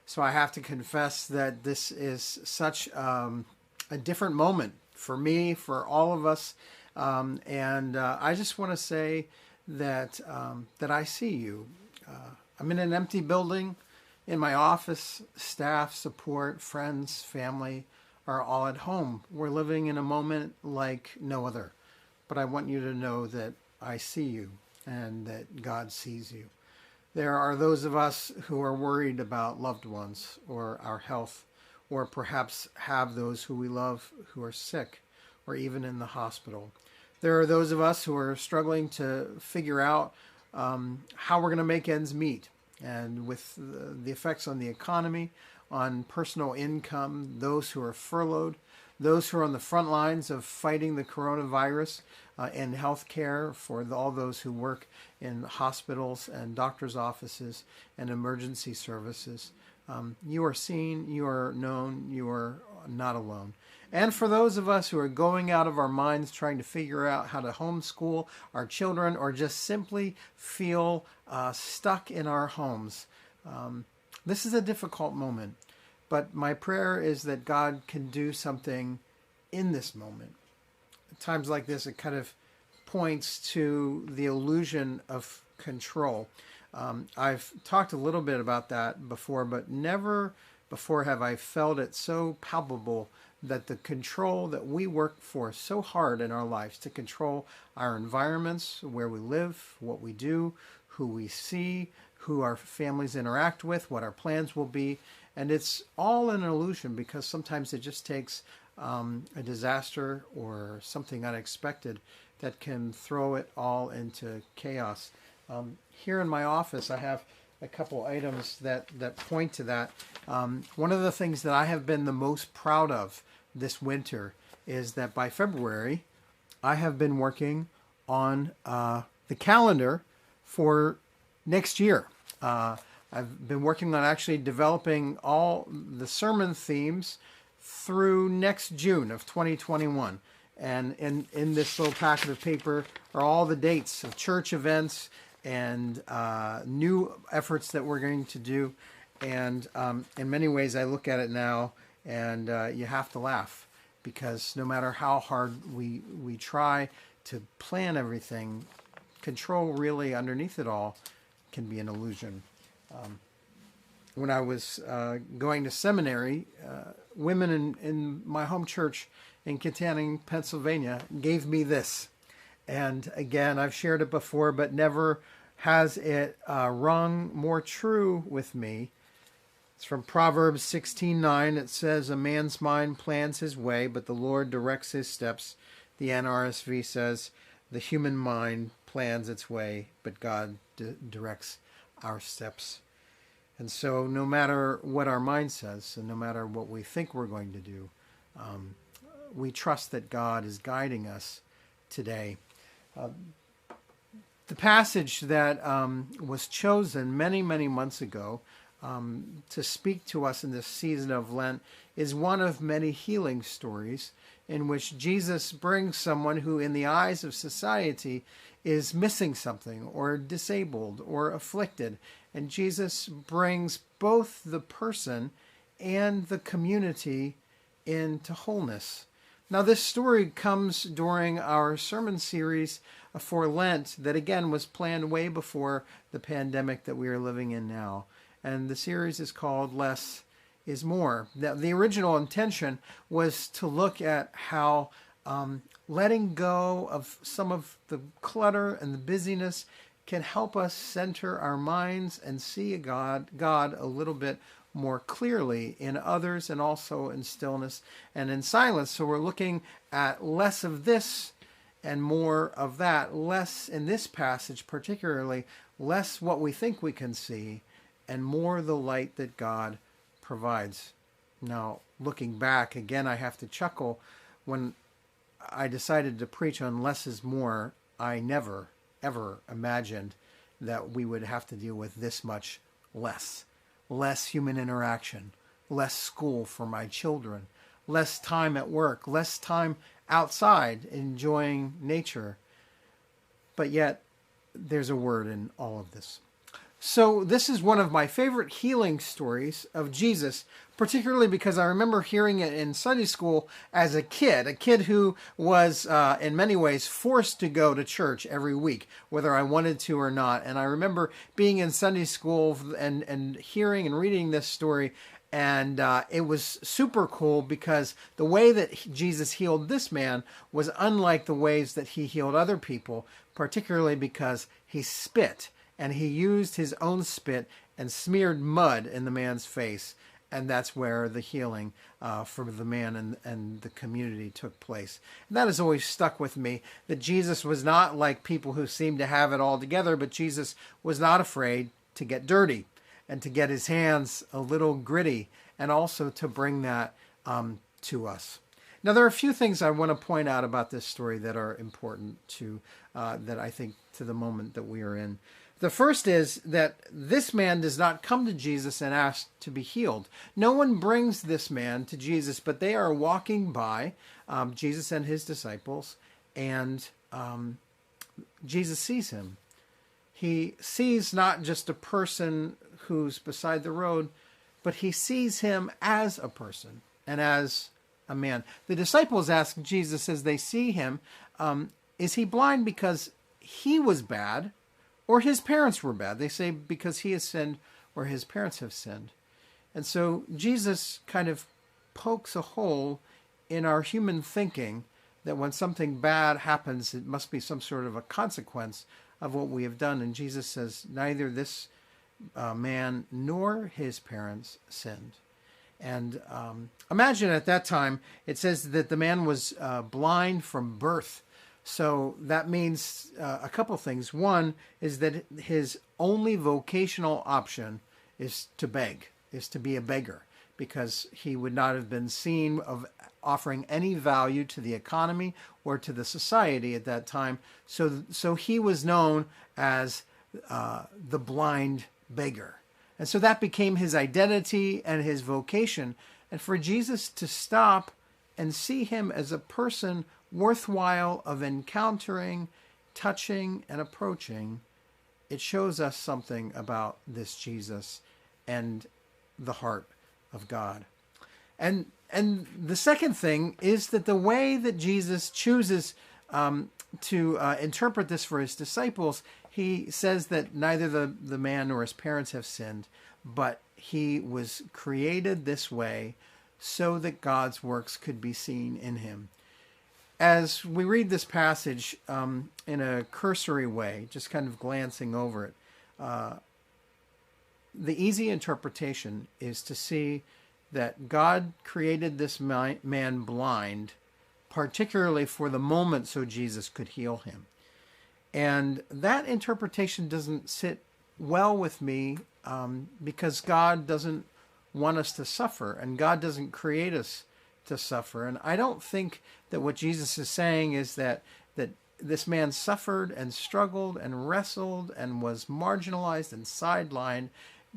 So I have to confess that this is such a different moment for me, for all of us. And I just want to say that I see you. I'm in an empty building. In my office, staff, support, friends, family are all at home. We're living in a moment like no other. But I want you to know that I see you and that God sees you. There are those of us who are worried about loved ones or our health, or perhaps have those who we love who are sick or even in the hospital. There are those of us who are struggling to figure out how we're going to make ends meet. And with the effects on the economy, on personal income, those who are furloughed, those who are on the front lines of fighting the coronavirus in healthcare, for all those who work in hospitals and doctors' offices and emergency services. You are seen, you are known, you are not alone. And for those of us who are going out of our minds trying to figure out how to homeschool our children, or just simply feel stuck in our homes, this is a difficult moment. But my prayer is that God can do something in this moment. At times like this, it kind of points to the illusion of control. I've talked a little bit about that before, but never before have I felt it so palpable that the control that we work for so hard in our lives to control our environments, where we live, what we do, who we see, who our families interact with, what our plans will be. And it's all an illusion, because sometimes it just takes a disaster or something unexpected that can throw it all into chaos. Here in my office, I have a couple items that point to that. One of the things that I have been the most proud of this winter is that by February, I have been working on the calendar for next year. I've been working on actually developing all the sermon themes through next June of 2021. And in this little packet of paper are all the dates of church events and new efforts that we're going to do. And in many ways, I look at it now and you have to laugh, because no matter how hard we try to plan everything, control really underneath it all can be an illusion. When I was going to seminary, women in my home church in Kittanning, Pennsylvania, gave me this. And again, I've shared it before, but never has it rung more true with me. It's from Proverbs 16:9. It says, "A man's mind plans his way, but the Lord directs his steps." The NRSV says, "The human mind plans its way, but God directs our steps." And so no matter what our mind says, and no matter what we think we're going to do, we trust that God is guiding us today. The passage that was chosen many, many months ago to speak to us in this season of Lent is one of many healing stories in which Jesus brings someone who, in the eyes of society, is missing something or disabled or afflicted. And Jesus brings both the person and the community into wholeness. Now, this story comes during our sermon series for Lent that, again, was planned way before the pandemic that we are living in now. And the series is called Less is More. The original intention was to look at how letting go of some of the clutter and the busyness can help us center our minds and see God a little bit more clearly in others, and also in stillness and in silence. So we're looking at less of this and more of that. Less in this passage particularly, less what we think we can see, and more the light that God provides. Now, looking back, again, I have to chuckle. When I decided to preach on less is more, I never, ever imagined that we would have to deal with this much less. Less human interaction, less school for my children, less time at work, less time outside enjoying nature. But yet, there's a word in all of this. So this is one of my favorite healing stories of Jesus, particularly because I remember hearing it in Sunday school as a kid who was in many ways forced to go to church every week, whether I wanted to or not. And I remember being in Sunday school and hearing and reading this story. And it was super cool because the way that Jesus healed this man was unlike the ways that he healed other people, particularly because he spit. And he used his own spit and smeared mud in the man's face. And that's where the healing for the man and the community took place. And that has always stuck with me, that Jesus was not like people who seem to have it all together, but Jesus was not afraid to get dirty and to get his hands a little gritty, and also to bring that to us. Now, there are a few things I want to point out about this story that are important to, that I think to the moment that we are in. The first is that this man does not come to Jesus and ask to be healed. No one brings this man to Jesus, but they are walking by, Jesus and his disciples, and Jesus sees him. He sees not just a person who's beside the road, but he sees him as a person and as a man. The disciples ask Jesus as they see him, is he blind because he was bad or his parents were bad? They say because he has sinned or his parents have sinned. And so Jesus kind of pokes a hole in our human thinking that when something bad happens, it must be some sort of a consequence of what we have done. And Jesus says, neither this man nor his parents sinned. And imagine at that time, it says that the man was blind from birth. So that means a couple things. One is that his only vocational option is to beg, is to be a beggar, because he would not have been seen of offering any value to the economy or to the society at that time. So he was known as the blind beggar. And so that became his identity and his vocation. And for Jesus to stop and see him as a person worthwhile of encountering, touching, and approaching, it shows us something about this Jesus and the heart of God. And the second thing is that the way that Jesus chooses to interpret this for his disciples, he says that neither the man nor his parents have sinned, but he was created this way so that God's works could be seen in him. As we read this passage in a cursory way, just kind of glancing over it, the easy interpretation is to see that God created this man blind, particularly for the moment so Jesus could heal him. And that interpretation doesn't sit well with me because God doesn't want us to suffer, and God doesn't create us to suffer. And I don't think that what Jesus is saying is that this man suffered and struggled and wrestled and was marginalized and sidelined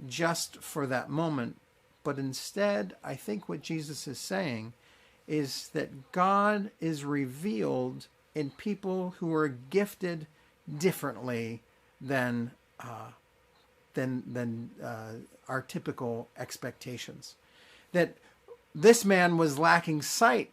just for that moment. But instead, I think what Jesus is saying is that God is revealed in people who are gifted differently than our typical expectations. That this man was lacking sight,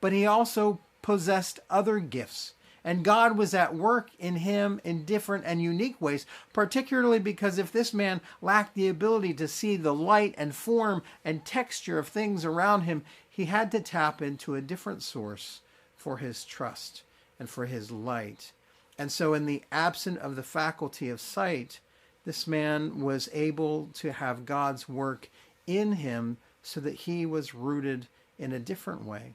but he also possessed other gifts. And God was at work in him in different and unique ways, particularly because if this man lacked the ability to see the light and form and texture of things around him, he had to tap into a different source for his trust and for his light. And so in the absence of the faculty of sight, this man was able to have God's work in him so that he was rooted in a different way.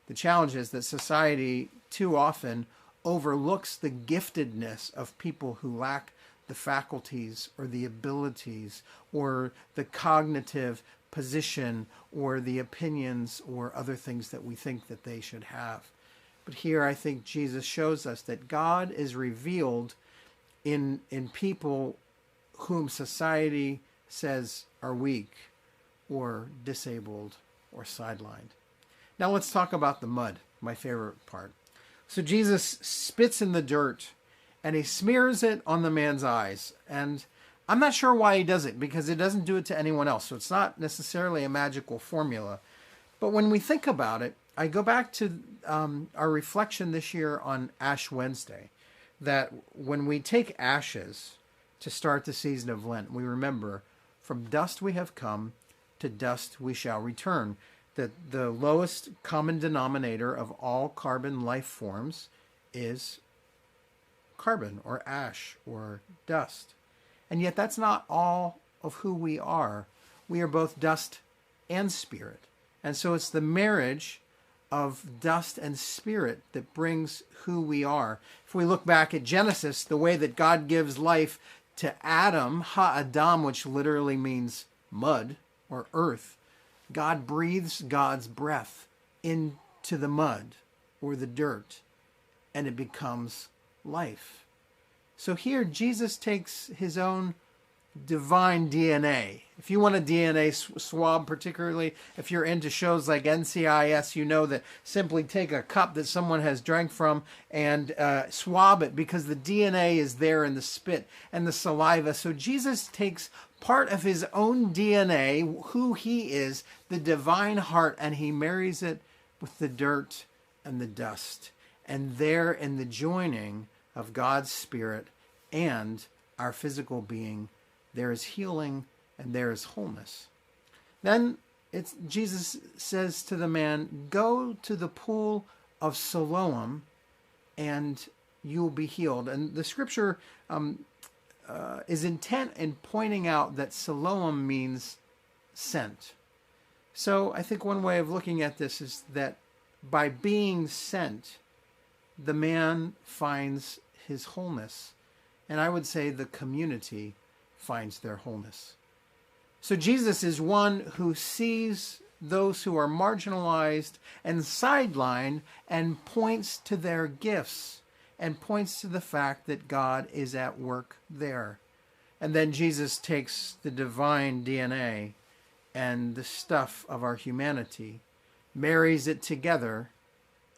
The challenge is that society too often overlooks the giftedness of people who lack the faculties or the abilities or the cognitive position or the opinions or other things that we think that they should have. But here I think Jesus shows us that God is revealed in people whom society says are weak or disabled or sidelined. Now let's talk about the mud, my favorite part. So Jesus spits in the dirt and he smears it on the man's eyes. And I'm not sure why he does it, because it doesn't do it to anyone else. So it's not necessarily a magical formula. But when we think about it, I go back to our reflection this year on Ash Wednesday, that when we take ashes to start the season of Lent, we remember, from dust we have come, to dust we shall return. That the lowest common denominator of all carbon life forms is carbon or ash or dust. And yet that's not all of who we are. We are both dust and spirit. And so it's the marriage of dust and spirit that brings who we are. If we look back at Genesis, the way that God gives life to Adam, ha-adam, which literally means mud or earth, God breathes God's breath into the mud or the dirt, and it becomes life. So here Jesus takes his own divine DNA. If you want a DNA swab, particularly if you're into shows like NCIS, you know that simply take a cup that someone has drank from and swab it, because the DNA is there in the spit and the saliva. So Jesus takes part of his own DNA, who he is, the divine heart, and he marries it with the dirt and the dust. And there, in the joining of God's Spirit and our physical being, there is healing and there is wholeness. Then Jesus says to the man, go to the pool of Siloam and you'll be healed. And the scripture is intent in pointing out that Siloam means sent. So I think one way of looking at this is that by being sent, the man finds his wholeness. And I would say the community finds their wholeness. So Jesus is one who sees those who are marginalized and sidelined and points to their gifts and points to the fact that God is at work there. And then Jesus takes the divine DNA and the stuff of our humanity, marries it together,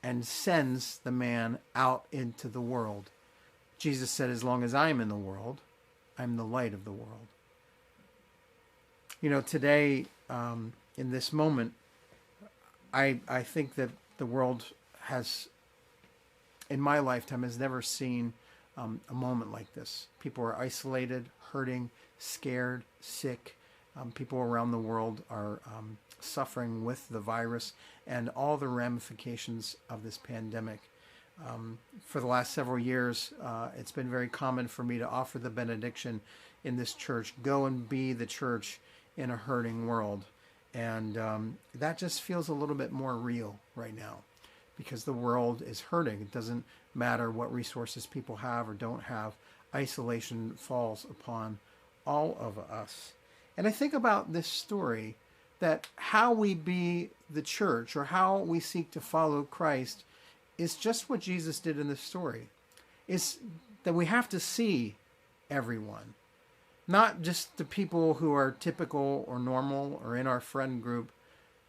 and sends the man out into the world. Jesus said, as long as I am in the world, I'm the light of the world. You know, today, in this moment, I think that the world has, in my lifetime, has never seen a moment like this. People are isolated, hurting, scared, sick. People around the world are suffering with the virus and all the ramifications of this pandemic. For the last several years, it's been very common for me to offer the benediction in this church, go and be the church in a hurting world. And that just feels a little bit more real right now, because the world is hurting. It doesn't matter what resources people have or don't have. Isolation falls upon all of us. And I think about this story, that how we be the church or how we seek to follow Christ is just what Jesus did in this story. It's that we have to see everyone, not just the people who are typical or normal or in our friend group,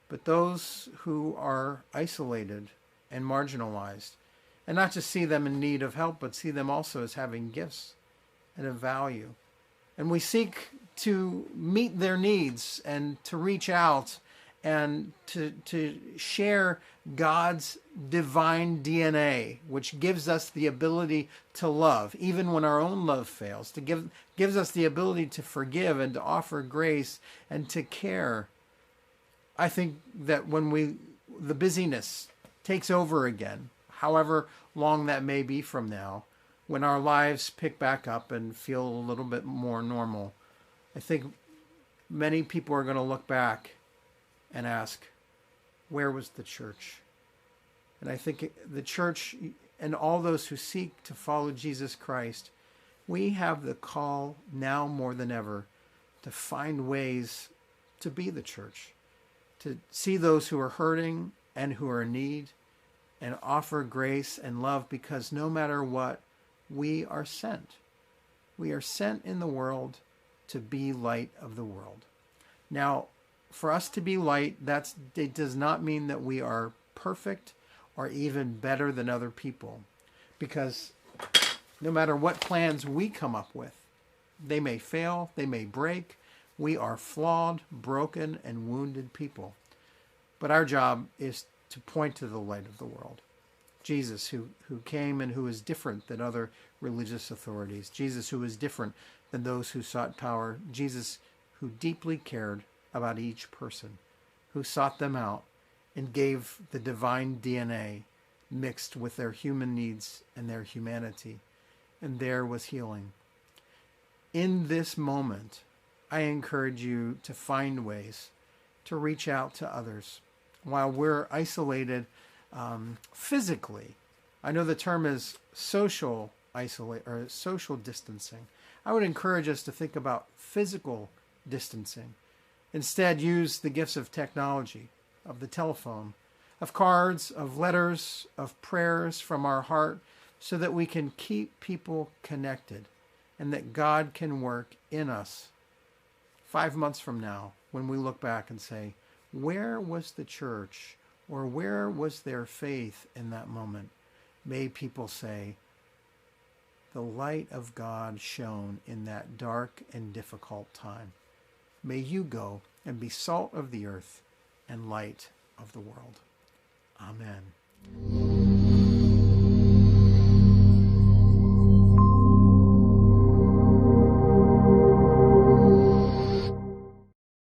but those who are isolated and marginalized, and not just see them in need of help, but see them also as having gifts and a value. And we seek to meet their needs and to reach out and to share God's divine DNA, which gives us the ability to love, even when our own love fails, gives us the ability to forgive and to offer grace and to care. I think that when the busyness takes over again, however long that may be from now, when our lives pick back up and feel a little bit more normal, I think many people are going to look back and ask, where was the church? And I think the church and all those who seek to follow Jesus Christ, we have the call now more than ever to find ways to be the church, to see those who are hurting and who are in need, and offer grace and love, because no matter what, we are sent. We are sent in the world to be light of the world. Now, for us to be light, it does not mean that we are perfect or even better than other people, because no matter what plans we come up with, They may fail, they may break. We are flawed, broken, and wounded people. But our job is to point to the light of the world. Jesus, who came and who is different than other religious authorities. Jesus, who is different than those who sought power. Jesus, who deeply cared about each person, who sought them out and gave the divine DNA mixed with their human needs and their humanity. And there was healing. In this moment, I encourage you to find ways to reach out to others. While we're isolated physically, I know the term is social distancing. I would encourage us to think about physical distancing. Instead, use the gifts of technology, of the telephone, of cards, of letters, of prayers from our heart, so that we can keep people connected and that God can work in us 5 months from now when we look back and say, where was the church, or where was their faith in that moment? May people say, the light of God shone in that dark and difficult time. May you go and be salt of the earth and light of the world. Amen.